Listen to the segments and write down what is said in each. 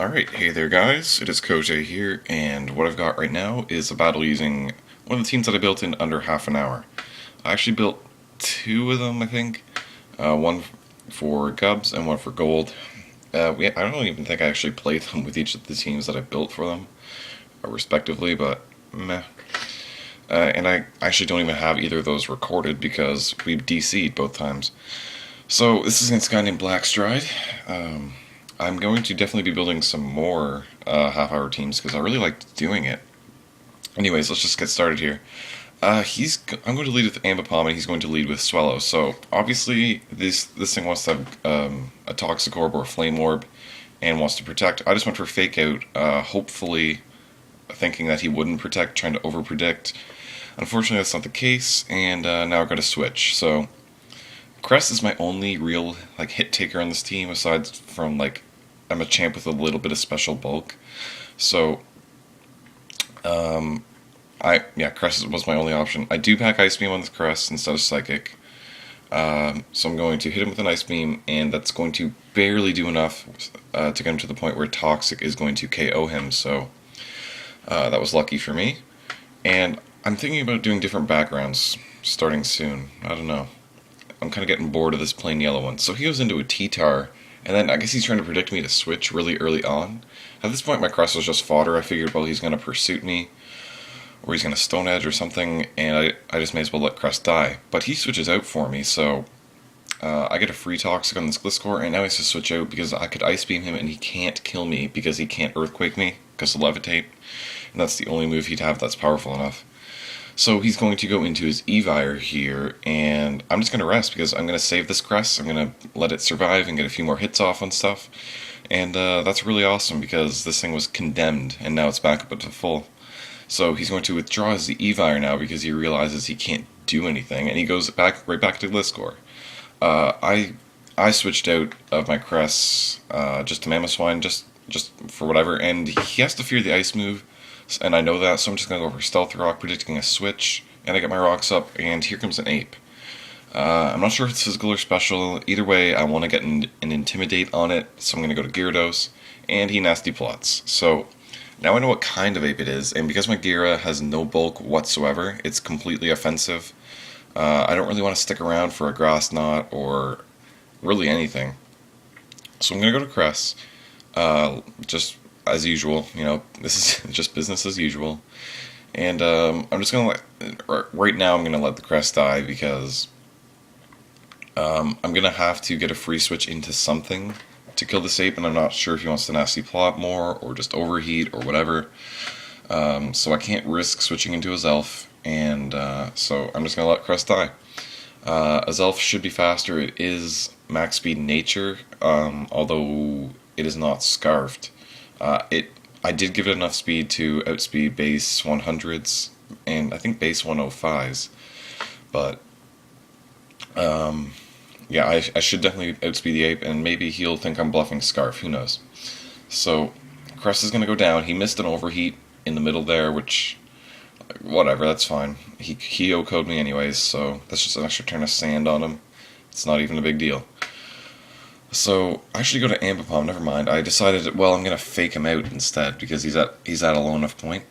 Alright, hey there guys, it is Koj here, and what I've got right now is a battle using one of the teams that I built in under half an hour. I actually built two of them, I think. One for Gubs and one for Gold. I don't even think I actually played them with each of the teams that I built for them, respectively, but meh. And I actually don't even have either of those recorded because we DC'd both times. So this is against a guy named Blackstride. I'm going to definitely be building some more half-hour teams because I really liked doing it. Anyways, let's just get started here. I'm going to lead with Ambipom and he's going to lead with Swellow. So obviously this thing wants to have a Toxic Orb or a Flame Orb and wants to protect. I just went for Fake Out, hopefully thinking that he wouldn't protect, trying to over-predict. Unfortunately that's not the case, and now I've got to switch. So Crest is my only real hit taker on this team, aside from I'm a champ with a little bit of special bulk. So Crest was my only option. I do pack Ice Beam on this Crest instead of Psychic. So I'm going to hit him with an Ice Beam, and that's going to barely do enough to get him to the point where Toxic is going to KO him. So that was lucky for me. And I'm thinking about doing different backgrounds starting soon. I don't know. I'm kind of getting bored of this plain yellow one. So he goes into a T-Tar, and then I guess he's trying to predict me to switch really early on. At this point my Crest was just fodder. I figured, well, he's going to Pursuit me, or he's going to Stone Edge or something, and I just may as well let Crest die. But he switches out for me, so I get a free Toxic on this Gliscor, and now he has to switch out because I could Ice Beam him and he can't kill me because he can't Earthquake me because of Levitate, and that's the only move he'd have that's powerful enough. So he's going to go into his Evire here, and I'm just going to rest because I'm going to save this Crest. I'm going to let it survive and get a few more hits off on stuff. And that's really awesome because this thing was condemned, and now it's back up to full. So he's going to withdraw his Evire now because he realizes he can't do anything, and he goes right back to Gliscor. I switched out of my Crest just to Mamoswine, just for whatever, and he has to fear the Ice move. And I know that, so I'm just going to go for Stealth Rock, predicting a switch, and I get my rocks up, and here comes an Ape. I'm not sure if it's physical or special. Either way, I want to get an Intimidate on it, so I'm going to go to Gyarados, and he nasty plots. So now I know what kind of Ape it is, and because my Gyara has no bulk whatsoever, it's completely offensive. I don't really want to stick around for a Grass Knot or really anything. So I'm going to go to Crest, just as usual, this is just business as usual. And I'm just going to right now I'm going to let the Crest die because I'm going to have to get a free switch into something to kill this Ape, and I'm not sure if he wants to nasty plot more or just overheat or whatever. So I can't risk switching into his Elf, and so I'm just going to let Crest die. His Elf should be faster. It is max speed nature, although it is not scarfed. I did give it enough speed to outspeed base 100s and I think base 105s, but yeah, I should definitely outspeed the Ape, and maybe he'll think I'm bluffing Scarf, who knows. So Crest is going to go down. He missed an overheat in the middle there, which, whatever, that's fine. He OHKO'd me anyways, so that's just an extra turn of sand on him. It's not even a big deal. So I actually go to Ambipom, never mind. I decided, well, I'm going to fake him out instead because he's at a low enough point.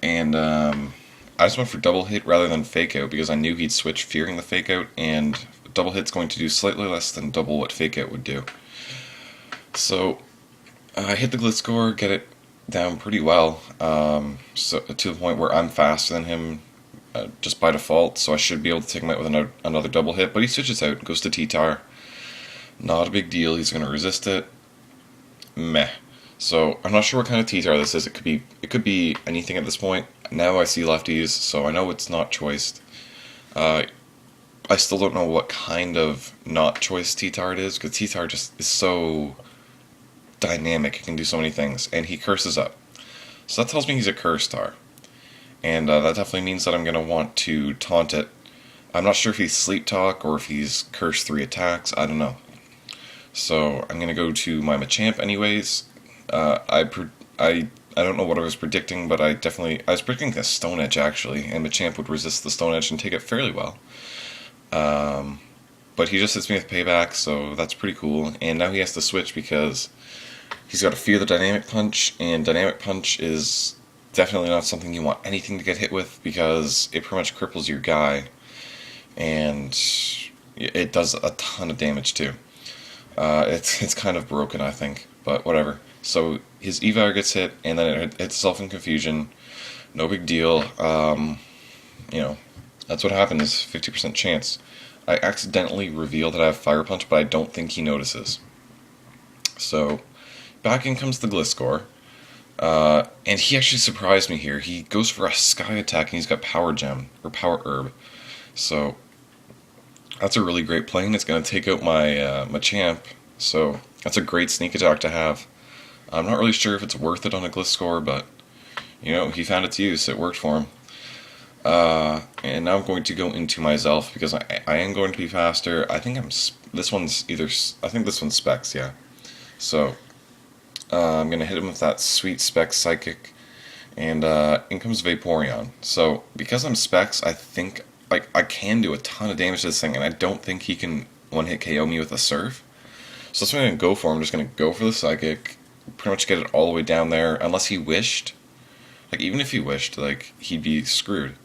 And I just went for double hit rather than fake out because I knew he'd switch fearing the fake out, and double hit's going to do slightly less than double what fake out would do. So I hit the Gliscor, get it down pretty well, so to the point where I'm faster than him just by default, so I should be able to take him out with another double hit, but he switches out, goes to T-Tar. Not a big deal, he's going to resist it. Meh. So, I'm not sure what kind of T-Tar this is. It could be anything at this point. Now I see lefties, so I know it's not choiced. I still don't know what kind of not choiced T-Tar it is, because T-Tar just is so dynamic. It can do so many things, and he curses up. So that tells me he's a Curse Tar. And that definitely means that I'm going to want to taunt it. I'm not sure if he's Sleep Talk or if he's Curse 3 attacks, I don't know. So I'm going to go to my Machamp anyways. I don't know what I was predicting, but I was predicting a Stone Edge actually, and Machamp would resist the Stone Edge and take it fairly well. But he just hits me with Payback, so that's pretty cool. And now he has to switch because He's got to fear the dynamic punch, and dynamic punch is definitely not something you want anything to get hit with because it pretty much cripples your guy, and it does a ton of damage too. It's kind of broken, I think, but whatever. So his Evar gets hit, and then it hits itself in confusion. No big deal. You know, that's what happens. 50% chance. I accidentally reveal that I have Fire Punch, but I don't think he notices. So back in comes the Gliscor. And he actually surprised me here. He goes for a Sky attack, and he's got Power Gem, or Power Herb. So that's a really great play, and it's going to take out my Machamp. So that's a great sneak attack to have. I'm not really sure if it's worth it on a Gliscor, but, you know, he found its use. It worked for him. And now I'm going to go into my Zelf, because I am going to be faster. I think this one's Specs, yeah. So I'm going to hit him with that sweet Specs Psychic, and in comes Vaporeon. So because I'm Specs, I think I can do a ton of damage to this thing, and I don't think he can one-hit KO me with a Surf. So that's what I'm going to go for. I'm just going to go for the Psychic, pretty much get it all the way down there, unless he wished. Like, even if he wished, like, he'd be screwed.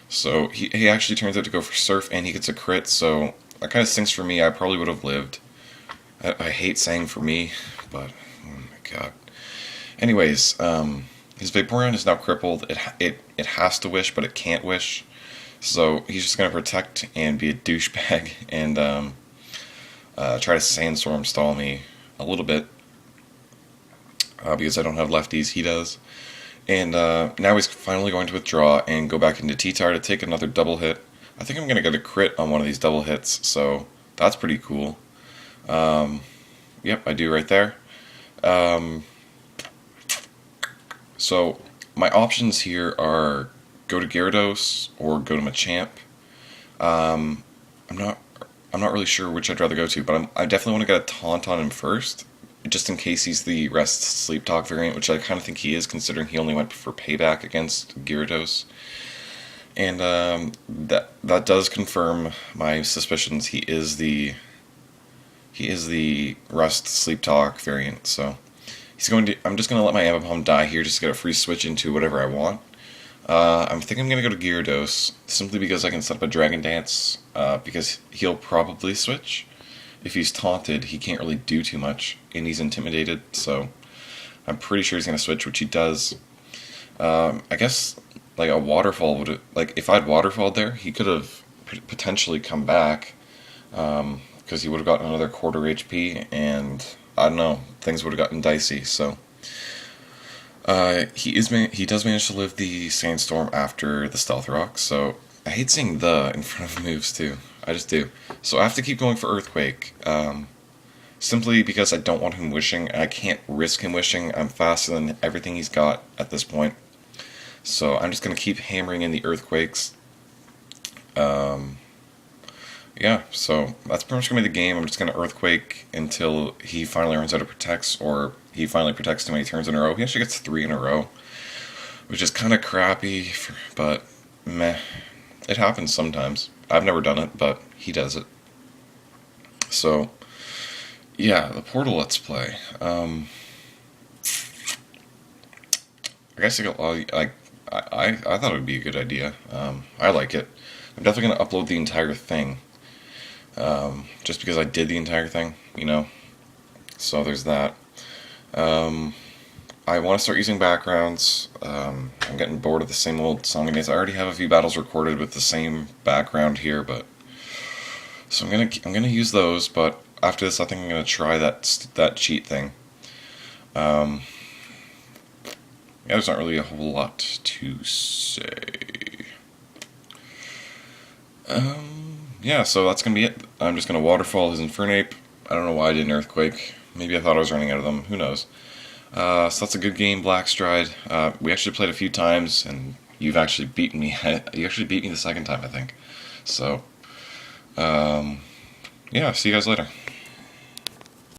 So he actually turns out to go for Surf, and he gets a crit, so that kind of stinks for me. I probably would have lived. I hate saying for me, but, oh my god. Anyways, his Vaporeon is now crippled. It has to wish, but it can't wish. So he's just going to protect and be a douchebag and try to Sandstorm stall me a little bit. Because I don't have lefties, he does. And now he's finally going to withdraw and go back into T-Tar to take another double hit. I think I'm going to get a crit on one of these double hits, so that's pretty cool. Yep, I do right there. So my options here are go to Gyarados or go to Machamp. I'm not really sure which I'd rather go to, but I definitely want to get a taunt on him first, just in case he's the Rest Sleep Talk variant, which I kind of think he is, considering he only went for payback against Gyarados. And that does confirm my suspicions. He is the Rest Sleep Talk variant. So I'm just going to let my Ambipom die here, just to get a free switch into whatever I want. I think I'm going to go to Gyarados, simply because I can set up a Dragon Dance, because he'll probably switch. If he's taunted, he can't really do too much, and he's intimidated, so I'm pretty sure he's going to switch, which he does. I guess, like, a Waterfall would have, like, if I'd Waterfalled there, he could have potentially come back, because he would have gotten another quarter HP, and, I don't know, things would have gotten dicey, so he does manage to live the Sandstorm after the Stealth Rock, so I hate seeing the in front of moves too. I just do. So I have to keep going for Earthquake, simply because I don't want him wishing, and I can't risk him wishing. I'm faster than everything he's got at this point. So I'm just going to keep hammering in the Earthquakes. Yeah, so that's pretty much going to be the game. I'm just going to Earthquake until he finally runs out of Protects, or he finally protects too many turns in a row. He actually gets 3 in a row, which is kind of crappy, but meh. It happens sometimes. I've never done it, but he does it. So, yeah, the Portal Let's Play. I guess I thought it would be a good idea. I like it. I'm definitely going to upload the entire thing. Just because I did the entire thing, you know. So there's that. I want to start using backgrounds. I'm getting bored of the same old song and dance. I already have a few battles recorded with the same background here, but so I'm gonna use those. But after this, I think I'm gonna try that cheat thing. Yeah, there's not really a whole lot to say. Yeah, so that's gonna be it. I'm just gonna Waterfall his Infernape. I don't know why I didn't Earthquake. Maybe I thought I was running out of them. Who knows? So that's a good game, Blackstride. We actually played a few times, and you've actually beaten me. You actually beat me the second time, I think. So, yeah, see you guys later.